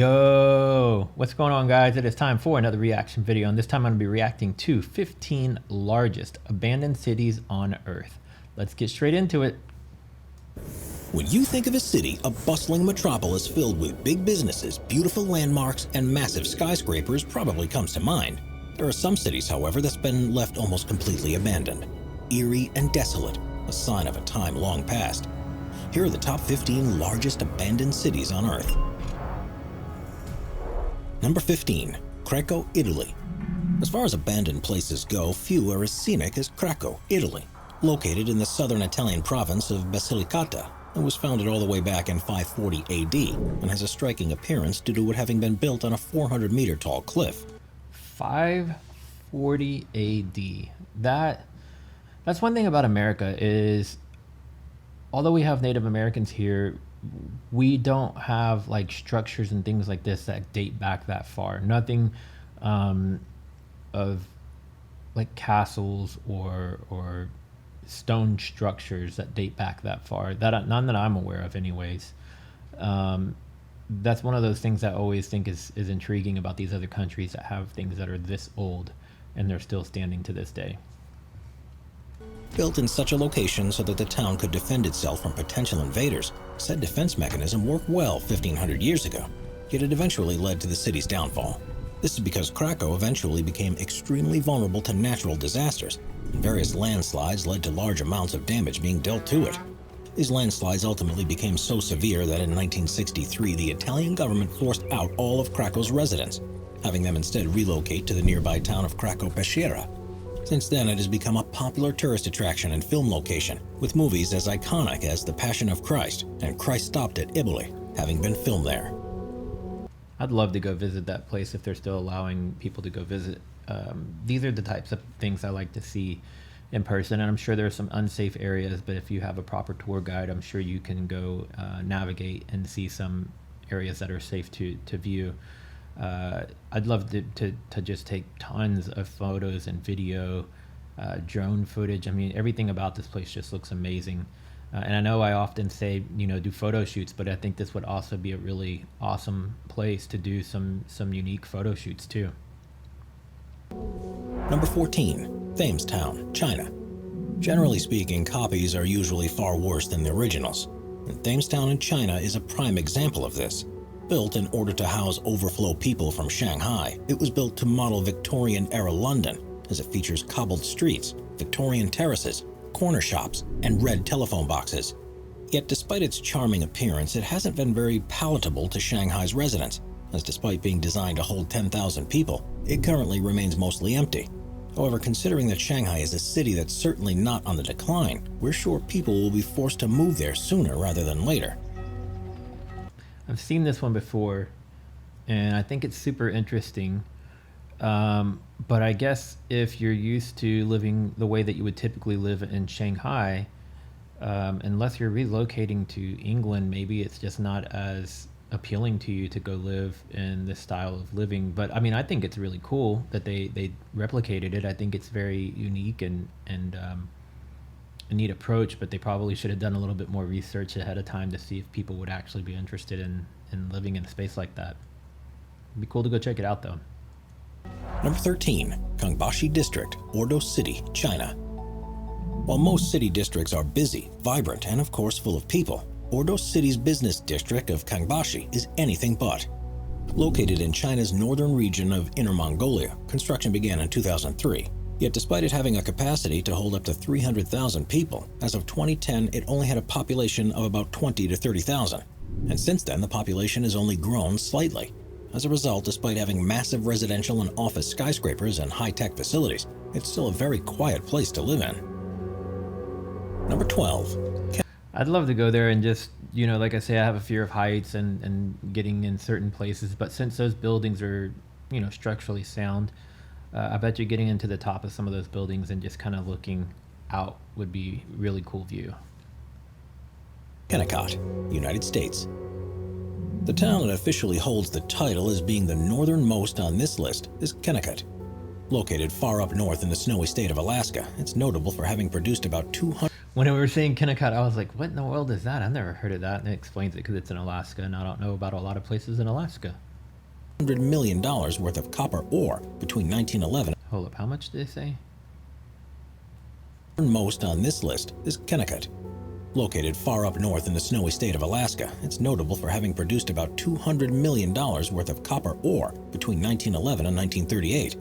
Yo, what's going on, guys? It is time for another reaction video, and this time I'm going to be reacting to 15 largest abandoned cities on Earth. Let's get straight into it. When you think of a city, a bustling metropolis filled with big businesses, beautiful landmarks, and massive skyscrapers probably comes to mind. There are some cities, however, that's been left almost completely abandoned. Eerie and desolate, a sign of a time long past. Here are the top 15 largest abandoned cities on Earth. Number 15. Krakow, Italy. As far as abandoned places go, few are as scenic as Krakow, Italy. Located in the southern Italian province of Basilicata, it was founded all the way back in 540 AD and has a striking appearance due to it having been built on a 400-meter tall cliff. 540 AD. That's one thing about America is, although we have Native Americans here, we don't have like structures and things like this that date back that far. Nothing of like castles or stone structures that date back that far. None that I'm aware of, anyways. That's one of those things that I always think is intriguing about these other countries that have things that are this old and they're still standing to this day. Built in such a location so that the town could defend itself from potential invaders, said defense mechanism worked well 1,500 years ago, yet it eventually led to the city's downfall. This is because Krakow eventually became extremely vulnerable to natural disasters, and various landslides led to large amounts of damage being dealt to it. These landslides ultimately became so severe that in 1963 the Italian government forced out all of Krakow's residents, having them instead relocate to the nearby town of Krakow-Peschiera. Since then, it has become a popular tourist attraction and film location, with movies as iconic as The Passion of Christ and Christ Stopped at Iboli having been filmed there. I'd love to go visit that place if they're still allowing people to go visit. These are the types of things I like to see in person, and I'm sure there are some unsafe areas, but if you have a proper tour guide, I'm sure you can go navigate and see some areas that are safe to view. I'd love to just take tons of photos and video, drone footage. I mean, everything about this place just looks amazing. And I know I often say, do photo shoots, but I think this would also be a really awesome place to do some unique photo shoots too. Number 14. Thamestown, China. Generally speaking, copies are usually far worse than the originals, and Thamestown in China is a prime example of this. Built in order to house overflow people from Shanghai, it was built to model Victorian-era London, as it features cobbled streets, Victorian terraces, corner shops, and red telephone boxes. Yet despite its charming appearance, it hasn't been very palatable to Shanghai's residents, as despite being designed to hold 10,000 people, it currently remains mostly empty. However, considering that Shanghai is a city that's certainly not on the decline, we're sure people will be forced to move there sooner rather than later. I've seen this one before, and I think it's super interesting. But I guess if you're used to living the way that you would typically live in Shanghai, unless you're relocating to England, maybe it's just not as appealing to you to go live in this style of living. But I mean, I think it's really cool that they replicated it. I think it's very unique and a neat approach, but they probably should have done a little bit more research ahead of time to see if people would actually be interested in living in a space like that. It'd be cool to go check it out though. Number 13. Kangbashi District, Ordo City, China. While most city districts are busy, vibrant, and of course full of people, Ordo City's business district of Kangbashi is anything but. Located in China's northern region of Inner Mongolia, construction began in 2003. Yet despite it having a capacity to hold up to 300,000 people, as of 2010 it only had a population of about 20 to 30,000. And since then the population has only grown slightly. As a result, despite having massive residential and office skyscrapers and high-tech facilities, it's still a very quiet place to live in. Number 12. I'd love to go there and just, like I say, I have a fear of heights and getting in certain places, but since those buildings are, structurally sound, I bet you getting into the top of some of those buildings and just kind of looking out would be a really cool view. Kennecott, United States. The town that officially holds the title as being the northernmost on this list is Kennecott. Located far up north in the snowy state of Alaska, it's notable for having produced about 200... When we were saying Kennecott, I was like, what in the world is that? I've never heard of that. And it explains it because it's in Alaska, and I don't know about a lot of places in Alaska. $100 million worth of copper ore between 1911. Hold up, how much did they say? Most on this list is Kennecott. Located far up north in the snowy state of Alaska, it's notable for having produced about $200 million worth of copper ore between 1911 and 1938,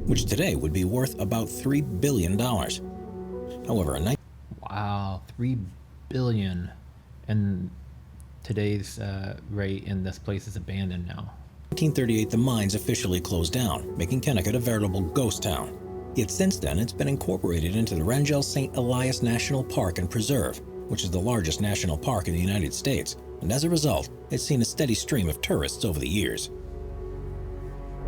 which today would be worth about $3 billion. However, Wow, $3 billion. And today's rate, and this place is abandoned now. 1938, the mines officially closed down, making Kennecott a veritable ghost town. Yet since then, it's been incorporated into the Rangel St. Elias National Park and Preserve, which is the largest national park in the United States, and as a result, it's seen a steady stream of tourists over the years.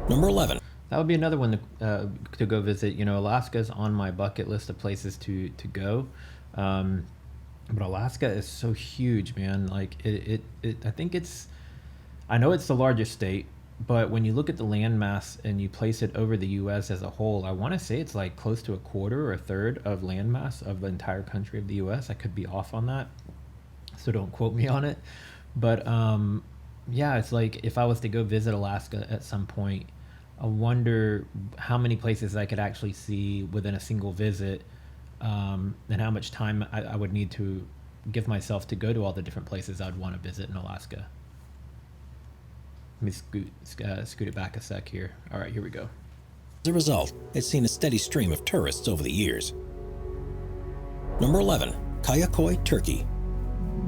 Number 11. That would be another one to go visit. You know, Alaska's on my bucket list of places to go. But Alaska is so huge, man. Like I think I know it's the largest state, but when you look at the landmass and you place it over the U.S. as a whole, I want to say it's like close to a quarter or a third of landmass of the entire country of the U.S. I could be off on that, so don't quote me on it. But yeah, it's like if I was to go visit Alaska at some point, I wonder how many places I could actually see within a single visit, and how much time I would need to give myself to go to all the different places I'd want to visit in Alaska. Let me scoot it back a sec here. All right, here we go. As a result, it's seen a steady stream of tourists over the years. Number 11. Kayakoi, Turkey.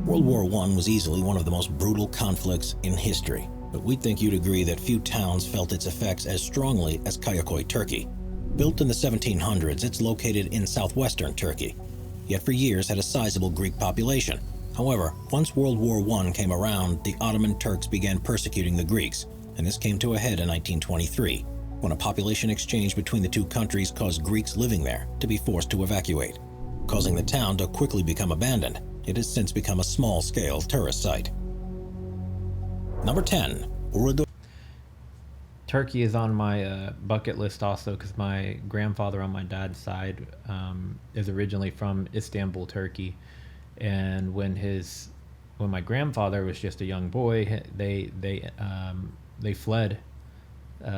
World War I was easily one of the most brutal conflicts in history, but we'd think you'd agree that few towns felt its effects as strongly as Kayakoi, Turkey. Built in the 1700s, it's located in southwestern Turkey, yet for years had a sizable Greek population. However, once World War I came around, the Ottoman Turks began persecuting the Greeks, and this came to a head in 1923, when a population exchange between the two countries caused Greeks living there to be forced to evacuate, causing the town to quickly become abandoned. It has since become a small-scale tourist site. Number 10. Urudu. Turkey is on my bucket list also because my grandfather on my dad's side is originally from Istanbul, Turkey. And when my grandfather was just a young boy, they fled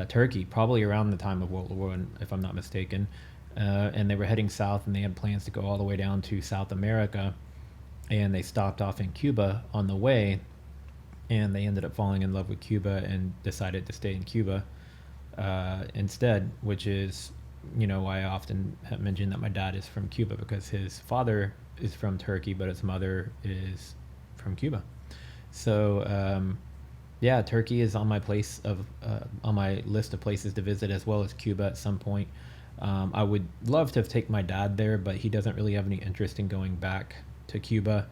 Turkey probably around the time of World War I, if I'm not mistaken, and they were heading south, and they had plans to go all the way down to South America, and they stopped off in Cuba on the way, and they ended up falling in love with Cuba and decided to stay in Cuba instead, which is, you know, why I often have mentioned that my dad is from Cuba, because his father is from Turkey, but his mother is from Cuba. So yeah, Turkey is on my on my list of places to visit, as well as Cuba at some point. I would love to take my dad there, but he doesn't really have any interest in going back to Cuba,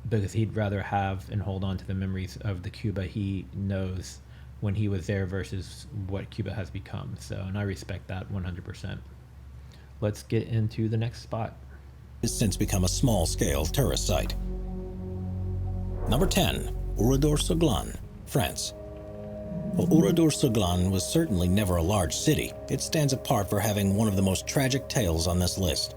because he'd rather have and hold on to the memories of the Cuba he knows when he was there versus what Cuba has become. So, and I respect that 100%. Let's get into the next spot. Has since become a small-scale tourist site. Number 10. Oradour-sur-Glane, France. While Oradour-sur-Glane was certainly never a large city, it stands apart for having one of the most tragic tales on this list.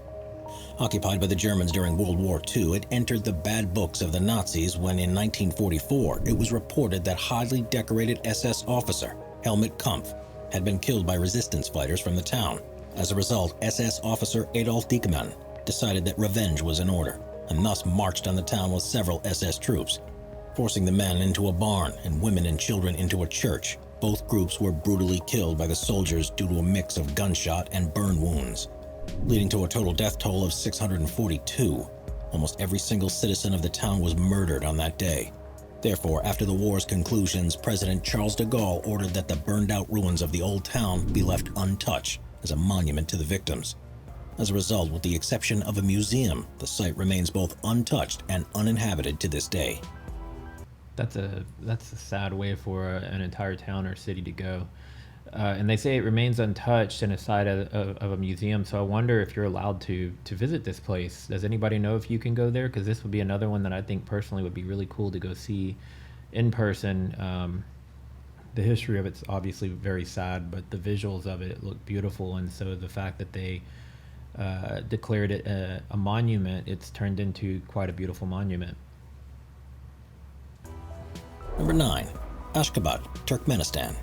Occupied by the Germans during World War II, it entered the bad books of the Nazis when in 1944 it was reported that highly decorated SS officer Helmut Kampf had been killed by resistance fighters from the town. As a result, SS officer Adolf Dieckmann decided that revenge was in order, and thus marched on the town with several SS troops, forcing the men into a barn and women and children into a church. Both groups were brutally killed by the soldiers due to a mix of gunshot and burn wounds, leading to a total death toll of 642. Almost every single citizen of the town was murdered on that day. Therefore, after the war's conclusions, President Charles de Gaulle ordered that the burned-out ruins of the old town be left untouched as a monument to the victims. As a result, with the exception of a museum, the site remains both untouched and uninhabited to this day. That's a sad way for an entire town or city to go. And they say it remains untouched and aside of a museum. So I wonder if you're allowed to visit this place. Does anybody know if you can go there? Because this would be another one that I think personally would be really cool to go see in person. The history of it's obviously very sad, but the visuals of it look beautiful. And so the fact that they declared it a monument, it's turned into quite a beautiful monument. Number 9. Ashgabat, Turkmenistan.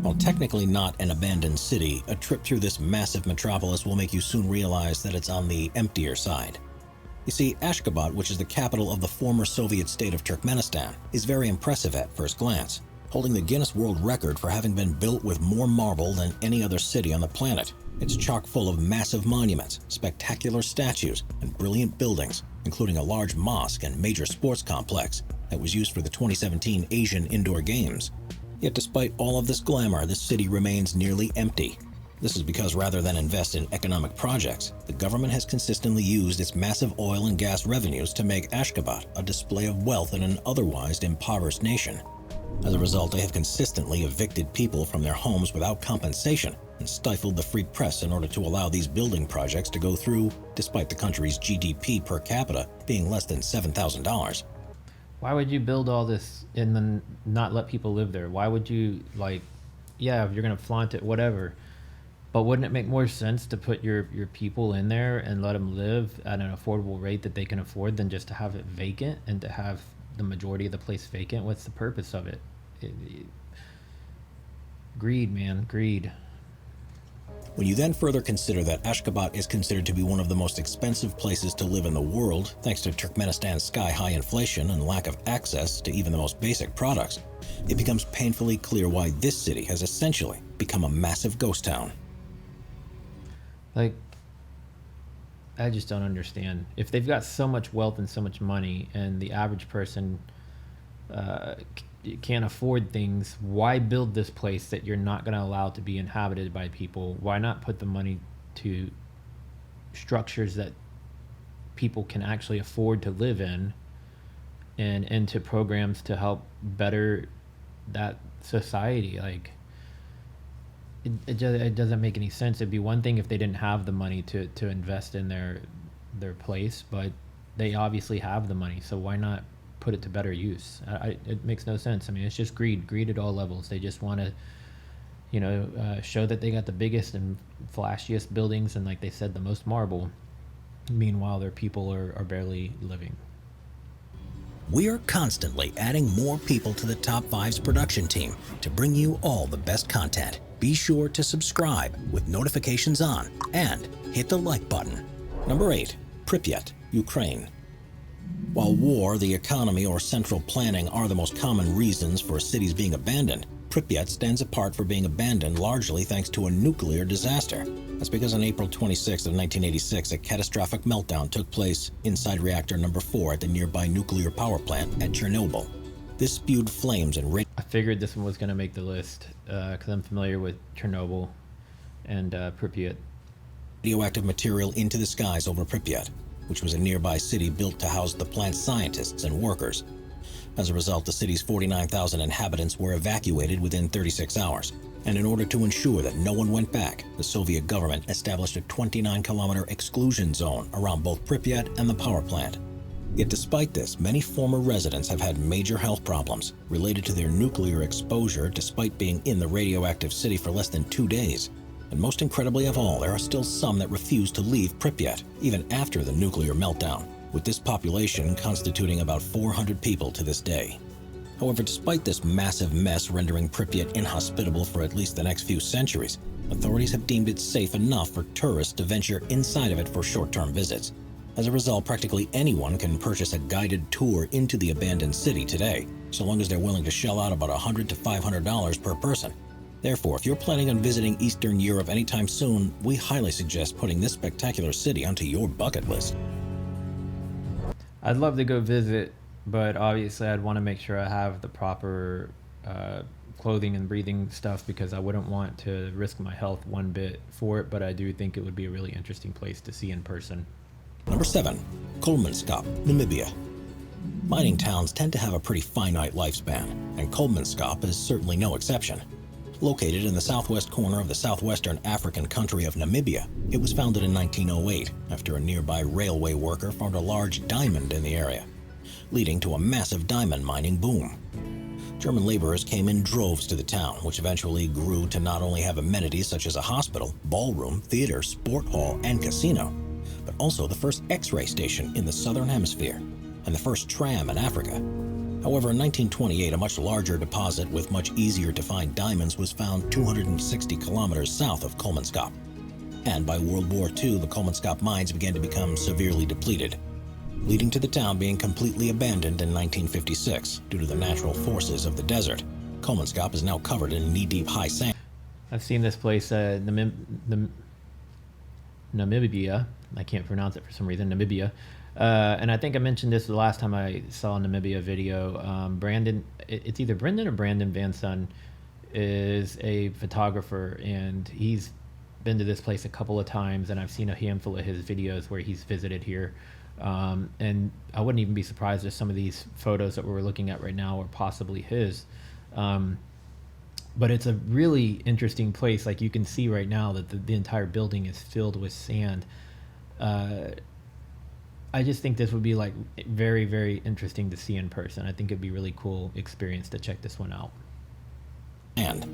While technically not an abandoned city, a trip through this massive metropolis will make you soon realize that it's on the emptier side. You see, Ashgabat, which is the capital of the former Soviet state of Turkmenistan, is very impressive at first glance, holding the Guinness World Record for having been built with more marble than any other city on the planet. It's chock full of massive monuments, spectacular statues, and brilliant buildings, including a large mosque and major sports complex that was used for the 2017 Asian Indoor Games. Yet despite all of this glamour, the city remains nearly empty. This is because rather than invest in economic projects, the government has consistently used its massive oil and gas revenues to make Ashgabat a display of wealth in an otherwise impoverished nation. As a result, they have consistently evicted people from their homes without compensation and stifled the free press in order to allow these building projects to go through, despite the country's GDP per capita being less than $7,000. Why would you build all this and then not let people live there? Why would you, like, yeah, if you're going to flaunt it, whatever. But wouldn't it make more sense to put your people in there and let them live at an affordable rate that they can afford than just to have it vacant and to have the majority of the place vacant? What's the purpose of it? Greed, man, greed. When you then further consider that Ashgabat is considered to be one of the most expensive places to live in the world, thanks to Turkmenistan's sky-high inflation and lack of access to even the most basic products, it becomes painfully clear why this city has essentially become a massive ghost town. Like, I just don't understand. If they've got so much wealth and so much money and the average person can't afford things, why build this place that you're not going to allow to be inhabited by people? Why not put the money to structures that people can actually afford to live in and into programs to help better that society? Like, it doesn't make any sense. It'd be one thing if they didn't have the money to invest in their place, but they obviously have the money, so why not put it to better use? It makes no sense. I mean, it's just greed at all levels. They just want to, show that they got the biggest and flashiest buildings and, like they said, the most marble. Meanwhile, their people are barely living. We are constantly adding more people to the Top 5's production team to bring you all the best content. Be sure to subscribe with notifications on and hit the like button. Number 8. Pripyat, Ukraine. While war, the economy, or central planning are the most common reasons for cities being abandoned, Pripyat stands apart for being abandoned largely thanks to a nuclear disaster. That's because on April 26 of 1986, a catastrophic meltdown took place inside reactor number 4 at the nearby nuclear power plant at Chernobyl. This spewed flames and I figured this one was going to make the list because I'm familiar with Chernobyl and Pripyat. Radioactive material into the skies over Pripyat, which was a nearby city built to house the plant's scientists and workers. As a result, the city's 49,000 inhabitants were evacuated within 36 hours. And in order to ensure that no one went back, the Soviet government established a 29-kilometer exclusion zone around both Pripyat and the power plant. Yet despite this, many former residents have had major health problems related to their nuclear exposure despite being in the radioactive city for less than 2 days. And most incredibly of all, there are still some that refuse to leave Pripyat, even after the nuclear meltdown, with this population constituting about 400 people to this day. However, despite this massive mess rendering Pripyat inhospitable for at least the next few centuries, authorities have deemed it safe enough for tourists to venture inside of it for short-term visits. As a result, practically anyone can purchase a guided tour into the abandoned city today, so long as they're willing to shell out about $100 to $500 per person. Therefore, if you're planning on visiting Eastern Europe anytime soon, we highly suggest putting this spectacular city onto your bucket list. I'd love to go visit, but obviously I'd want to make sure I have the proper clothing and breathing stuff because I wouldn't want to risk my health one bit for it, but I do think it would be a really interesting place to see in person. Number 7. Kolmanskop, Namibia. Mining towns tend to have a pretty finite lifespan, and Kolmanskop is certainly no exception. Located in the southwest corner of the southwestern African country of Namibia, it was founded in 1908 after a nearby railway worker found a large diamond in the area, leading to a massive diamond mining boom. German laborers came in droves to the town, which eventually grew to not only have amenities such as a hospital, ballroom, theater, sport hall, and casino, but also the first X-ray station in the southern hemisphere and the first tram in Africa. However, in 1928, a much larger deposit with much easier to find diamonds was found 260 kilometers south of Kolmanskop. And by World War II, the Kolmanskop mines began to become severely depleted, leading to the town being completely abandoned in 1956 due to the natural forces of the desert. Kolmanskop is now covered in knee-deep high sand. I've seen this place, Namibia. I can't pronounce it for some reason, Namibia. And I think I mentioned this the last time I saw a Namibia video. Brandon, it's either Brendan or Brandon Van Son, is a photographer, and he's been to this place a couple of times, and I've seen a handful of his videos where he's visited here. And I wouldn't even be surprised if some of these photos that we're looking at right now are possibly his. But it's a really interesting place. Like, you can see right now that the entire building is filled with sand. I just think this would be like very, very interesting to see in person. I think it'd be a really cool experience to check this one out. And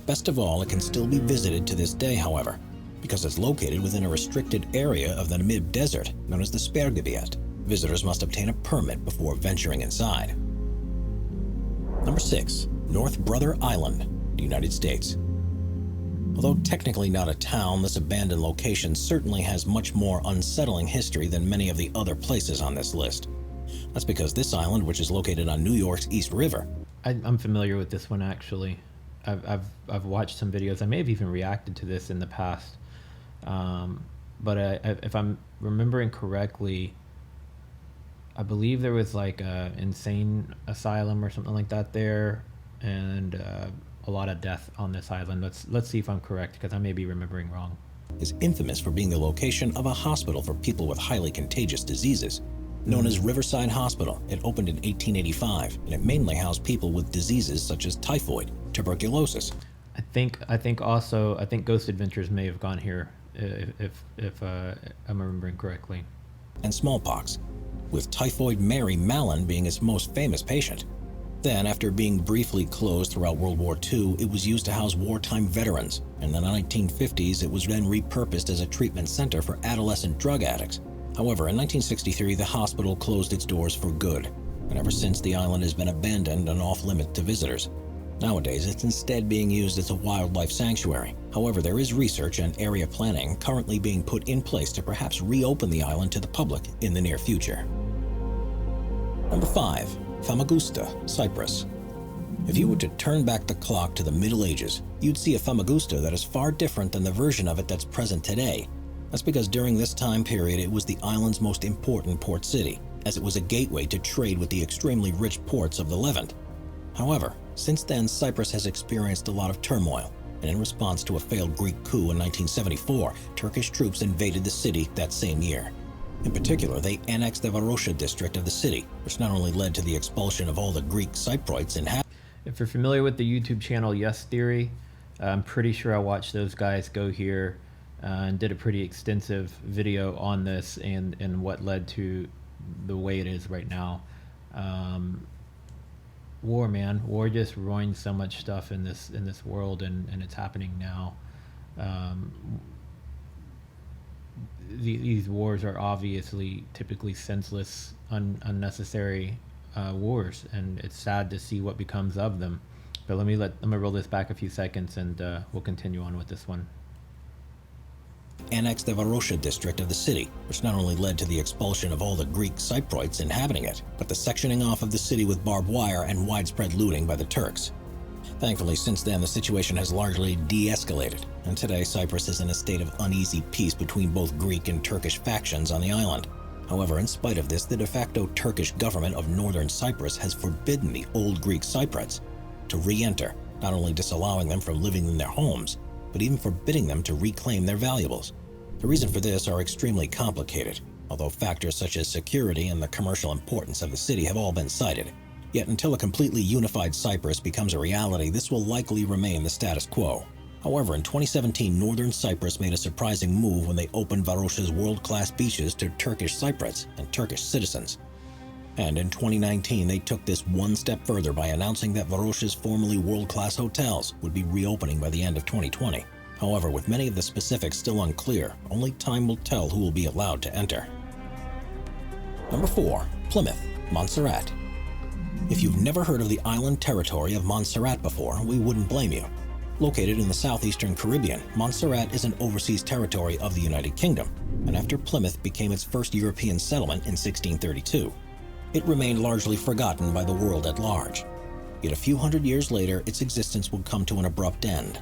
best of all, it can still be visited to this day, however, because it's located within a restricted area of the Namib Desert known as the Sperrgebied. Visitors must obtain a permit before venturing inside. Number 6. North Brother Island, United States. Although technically not a town, this abandoned location certainly has much more unsettling history than many of the other places on this list. That's because this island, which is located on New York's East River. I'm familiar with this one, actually. I've watched some videos. I may have even reacted to this in the past. But if I'm remembering correctly, I believe there was like a insane asylum or something like that there, and a lot of death on this island. Let's see if I'm correct, because I may be remembering wrong. Is infamous for being the location of a hospital for people with highly contagious diseases. Known as Riverside Hospital, it opened in 1885, and it mainly housed people with diseases such as typhoid, tuberculosis. I think Ghost Adventures may have gone here, if I'm remembering correctly. And smallpox, with Typhoid Mary Mallon being its most famous patient. Then, after being briefly closed throughout World War II, it was used to house wartime veterans. In the 1950s, it was then repurposed as a treatment center for adolescent drug addicts. However, in 1963, the hospital closed its doors for good, and ever since the island has been abandoned and off-limit to visitors. Nowadays, it's instead being used as a wildlife sanctuary. However, there is research and area planning currently being put in place to perhaps reopen the island to the public in the near future. Number 5. Famagusta, Cyprus. If you were to turn back the clock to the Middle Ages, you'd see a Famagusta that is far different than the version of it that's present today. That's because during this time period, it was the island's most important port city, as it was a gateway to trade with the extremely rich ports of the Levant. However, since then, Cyprus has experienced a lot of turmoil, and in response to a failed Greek coup in 1974, Turkish troops invaded the city that same year. In particular, they annexed the Varosha district of the city, which not only led to the expulsion of all the Greek Cypriots inhabitants. If you're familiar with the YouTube channel Yes Theory, I'm pretty sure I watched those guys go here and did a pretty extensive video on this and what led to the way it is right now. War, man. War just ruins so much stuff in this world, and it's happening now. These wars are obviously typically senseless, unnecessary wars, and it's sad to see what becomes of them. But let me roll this back a few seconds, and we'll continue on with this one. Annexed the Varosha district of the city, which not only led to the expulsion of all the Greek Cypriots inhabiting it, but the sectioning off of the city with barbed wire and widespread looting by the Turks. Thankfully, since then, the situation has largely de-escalated, and today Cyprus is in a state of uneasy peace between both Greek and Turkish factions on the island. However, in spite of this, the de facto Turkish government of northern Cyprus has forbidden the old Greek Cypriots to re-enter, not only disallowing them from living in their homes, but even forbidding them to reclaim their valuables. The reason for this are extremely complicated, although factors such as security and the commercial importance of the city have all been cited. Yet until a completely unified Cyprus becomes a reality, this will likely remain the status quo. However, in 2017, northern Cyprus made a surprising move when they opened Varosha's world-class beaches to Turkish Cypriots and Turkish citizens. And in 2019, they took this one step further by announcing that Varosha's formerly world-class hotels would be reopening by the end of 2020. However, with many of the specifics still unclear, only time will tell who will be allowed to enter. Number 4. Plymouth, Montserrat. If you've never heard of the island territory of Montserrat before, we wouldn't blame you. Located in the southeastern Caribbean, Montserrat is an overseas territory of the United Kingdom, and after Plymouth became its first European settlement in 1632, it remained largely forgotten by the world at large. Yet a few hundred years later, its existence would come to an abrupt end.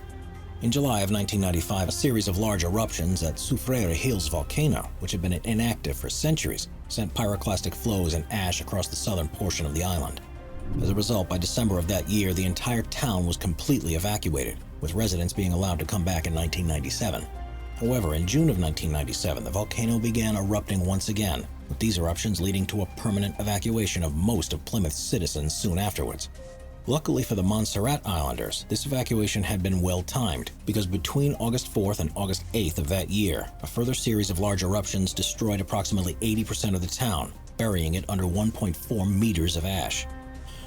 In July of 1995, a series of large eruptions at Soufriere Hills volcano, which had been inactive for centuries, sent pyroclastic flows and ash across the southern portion of the island. As a result, by December of that year, the entire town was completely evacuated, with residents being allowed to come back in 1997. However, in June of 1997, the volcano began erupting once again, with these eruptions leading to a permanent evacuation of most of Plymouth's citizens soon afterwards. Luckily for the Montserrat Islanders, this evacuation had been well-timed, because between August 4th and August 8th of that year, a further series of large eruptions destroyed approximately 80% of the town, burying it under 1.4 meters of ash.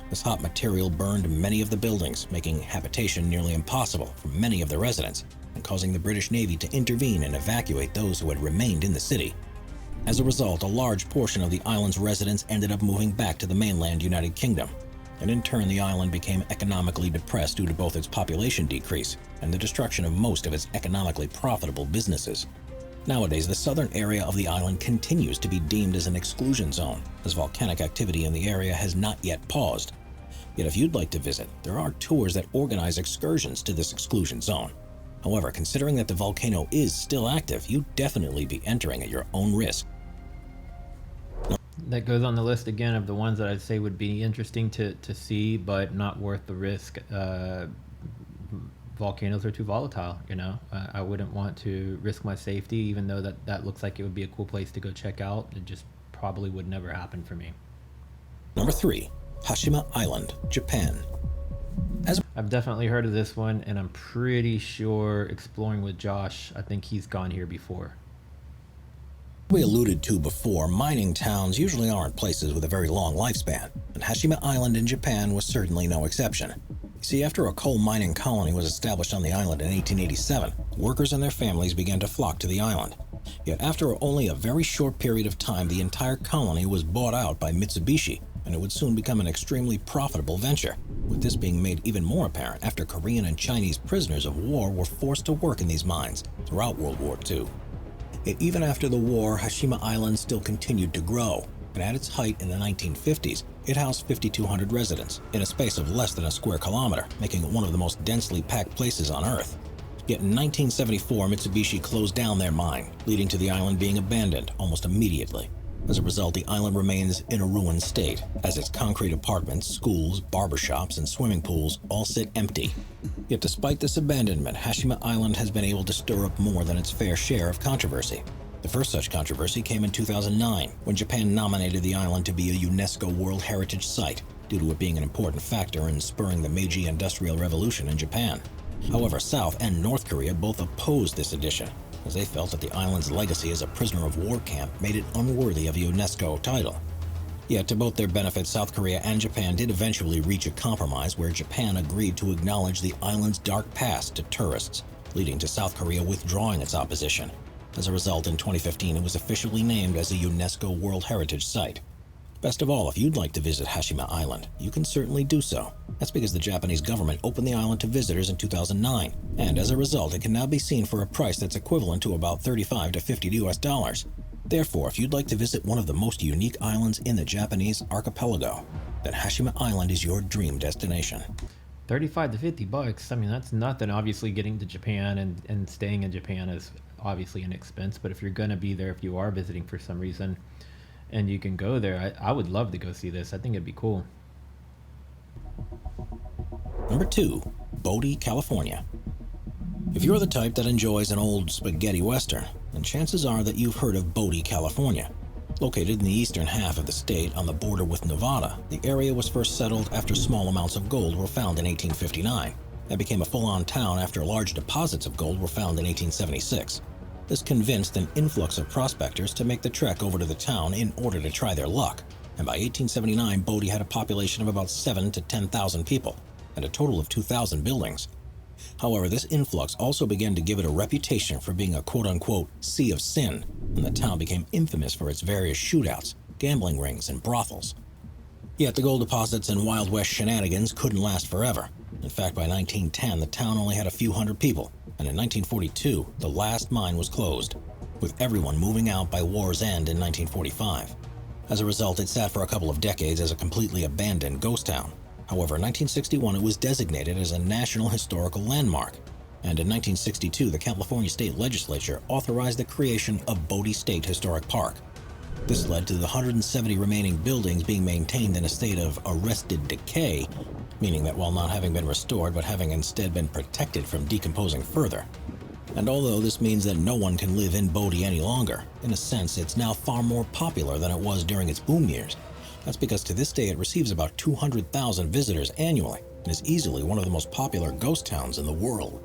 This hot material burned many of the buildings, making habitation nearly impossible for many of the residents, and causing the British Navy to intervene and evacuate those who had remained in the city. As a result, a large portion of the island's residents ended up moving back to the mainland United Kingdom, and in turn the island became economically depressed due to both its population decrease and the destruction of most of its economically profitable businesses. Nowadays, the southern area of the island continues to be deemed as an exclusion zone, as volcanic activity in the area has not yet paused. Yet if you'd like to visit, there are tours that organize excursions to this exclusion zone. However, considering that the volcano is still active, you'd definitely be entering at your own risk. That goes on the list again of the ones that I'd say would be interesting to see, but not worth the risk. Volcanoes are too volatile, you know. I wouldn't want to risk my safety, even though that looks like it would be a cool place to go check out. It just probably would never happen for me. Number 3. Hashima Island, Japan. I've definitely heard of this one, and I'm pretty sure exploring with Josh, I think he's gone here before. We alluded to before, mining towns usually aren't places with a very long lifespan, and Hashima Island in Japan was certainly no exception. You see, after a coal mining colony was established on the island in 1887, workers and their families began to flock to the island. Yet after only a very short period of time, the entire colony was bought out by Mitsubishi, and it would soon become an extremely profitable venture, with this being made even more apparent after Korean and Chinese prisoners of war were forced to work in these mines throughout World War II. Yet even after the war, Hashima Island still continued to grow, and at its height in the 1950s, it housed 5,200 residents in a space of less than a square kilometer, making it one of the most densely packed places on Earth. Yet in 1974, Mitsubishi closed down their mine, leading to the island being abandoned almost immediately. As a result, the island remains in a ruined state, as its concrete apartments, schools, barbershops, and swimming pools all sit empty. Yet despite this abandonment, Hashima Island has been able to stir up more than its fair share of controversy. The first such controversy came in 2009, when Japan nominated the island to be a UNESCO World Heritage Site, due to it being an important factor in spurring the Meiji Industrial Revolution in Japan. However, South and North Korea both opposed this addition, as they felt that the island's legacy as a prisoner of war camp made it unworthy of a UNESCO title. Yet, to both their benefit, South Korea and Japan did eventually reach a compromise where Japan agreed to acknowledge the island's dark past to tourists, leading to South Korea withdrawing its opposition. As a result, in 2015, it was officially named as a UNESCO World Heritage Site. Best of all, if you'd like to visit Hashima Island, you can certainly do so. That's because the Japanese government opened the island to visitors in 2009, and as a result, it can now be seen for a price that's equivalent to about $35 to $50 US. Therefore, if you'd like to visit one of the most unique islands in the Japanese archipelago, then Hashima Island is your dream destination. 35 to 50 bucks. I mean, that's nothing. Obviously, getting to Japan and staying in Japan is obviously an expense, but if you're going to be there, if you are visiting for some reason, and you can go there, I would love to go see this. I think it'd be cool. Number 2. Bodie, California. If you're the type that enjoys an old spaghetti western, then chances are that you've heard of Bodie, California. Located in the eastern half of the state on the border with Nevada, the area was first settled after small amounts of gold were found in 1859, and became a full-on town after large deposits of gold were found in 1876. This convinced an influx of prospectors to make the trek over to the town in order to try their luck, and by 1879, Bodie had a population of about 7,000 to 10,000 people, and a total of 2,000 buildings. However, this influx also began to give it a reputation for being a quote-unquote sea of sin, and the town became infamous for its various shootouts, gambling rings, and brothels. Yet the gold deposits and Wild West shenanigans couldn't last forever. In fact, by 1910, the town only had a few hundred people, and in 1942, the last mine was closed, with everyone moving out by war's end in 1945. As a result, it sat for a couple of decades as a completely abandoned ghost town. However, in 1961, it was designated as a National Historical Landmark, and in 1962, the California State Legislature authorized the creation of Bodie State Historic Park. This led to the 170 remaining buildings being maintained in a state of arrested decay, meaning that while not having been restored but having instead been protected from decomposing further. And although this means that no one can live in Bodie any longer, in a sense it's now far more popular than it was during its boom years. That's because to this day it receives about 200,000 visitors annually and is easily one of the most popular ghost towns in the world.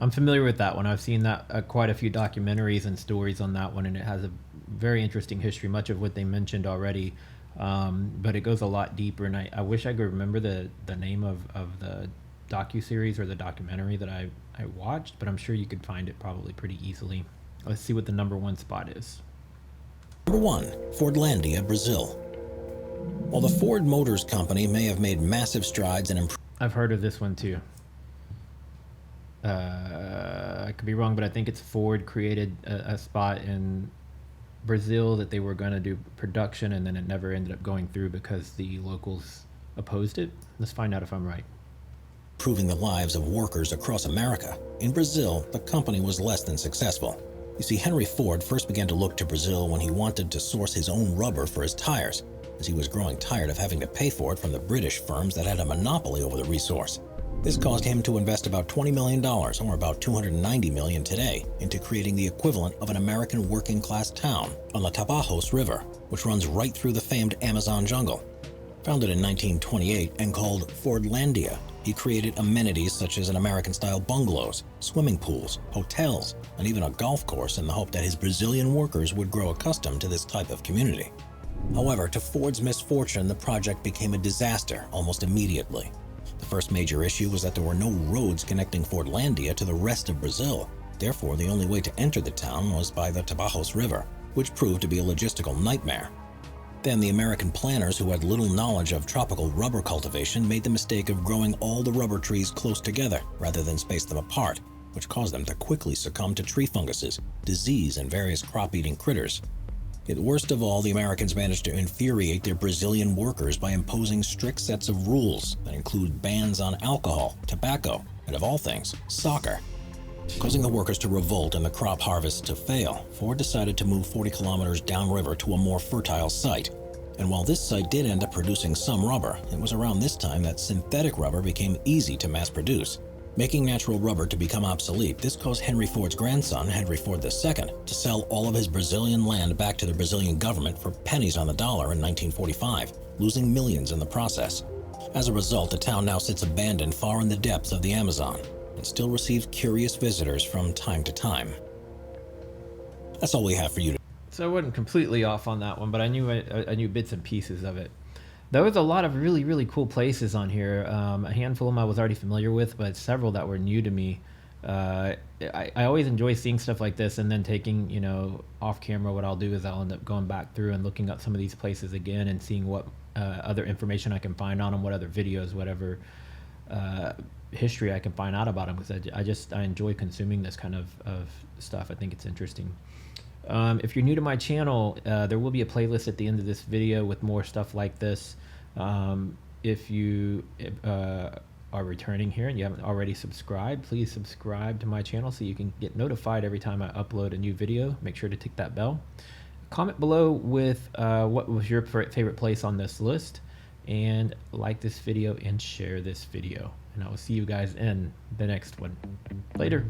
I'm familiar with that one. I've seen that quite a few documentaries and stories on that one, and it has a very interesting history, much of what they mentioned already. But it goes a lot deeper, and I wish I could remember the name of the docuseries or the documentary that I watched, but I'm sure you could find it probably pretty easily. Let's see what the number one spot is. Number 1. Fordlandia, Brazil. While the Ford Motors Company may have made massive strides in I've heard of this one too. I could be wrong, but I think it's Ford created a spot in Brazil that they were going to do production, and then it never ended up going through because the locals opposed it. Let's find out if I'm right. improving the lives of workers across America, in Brazil, the company was less than successful. You see, Henry Ford first began to look to Brazil when he wanted to source his own rubber for his tires, as he was growing tired of having to pay for it from the British firms that had a monopoly over the resource. This caused him to invest about $20 million, or about $290 million today, into creating the equivalent of an American working-class town on the Tabajos River, which runs right through the famed Amazon jungle. Founded in 1928 and called Fordlandia, he created amenities such as an American-style bungalows, swimming pools, hotels, and even a golf course in the hope that his Brazilian workers would grow accustomed to this type of community. However, to Ford's misfortune, the project became a disaster almost immediately. The first major issue was that there were no roads connecting Fordlandia to the rest of Brazil. Therefore, the only way to enter the town was by the Tabajos River, which proved to be a logistical nightmare. Then the American planners, who had little knowledge of tropical rubber cultivation, made the mistake of growing all the rubber trees close together rather than space them apart, which caused them to quickly succumb to tree funguses, disease, and various crop-eating critters. Yet worst of all, the Americans managed to infuriate their Brazilian workers by imposing strict sets of rules that include bans on alcohol, tobacco, and of all things, soccer. Causing the workers to revolt and the crop harvest to fail, Ford decided to move 40 kilometers downriver to a more fertile site. And while this site did end up producing some rubber, it was around this time that synthetic rubber became easy to mass produce. Making natural rubber to become obsolete, this caused Henry Ford's grandson, Henry Ford II, to sell all of his Brazilian land back to the Brazilian government for pennies on the dollar in 1945, losing millions in the process. As a result, the town now sits abandoned far in the depths of the Amazon, and still receives curious visitors from time to time. That's all we have for you today. So I wasn't completely off on that one, but I knew bits and pieces of it. There was a lot of really, really cool places on here. A handful of them I was already familiar with, but several that were new to me. I always enjoy seeing stuff like this, and then taking, off camera, what I'll do is I'll end up going back through and looking up some of these places again and seeing what other information I can find on them, what other videos, whatever history I can find out about them, because I enjoy consuming this kind of stuff. I think it's interesting. If you're new to my channel, there will be a playlist at the end of this video with more stuff like this. If you are returning here and you haven't already subscribed, please subscribe to my channel so you can get notified every time I upload a new video. Make sure to tick that bell. Comment below with what was your favorite place on this list, and like this video and share this video. And I will see you guys in the next one. Later.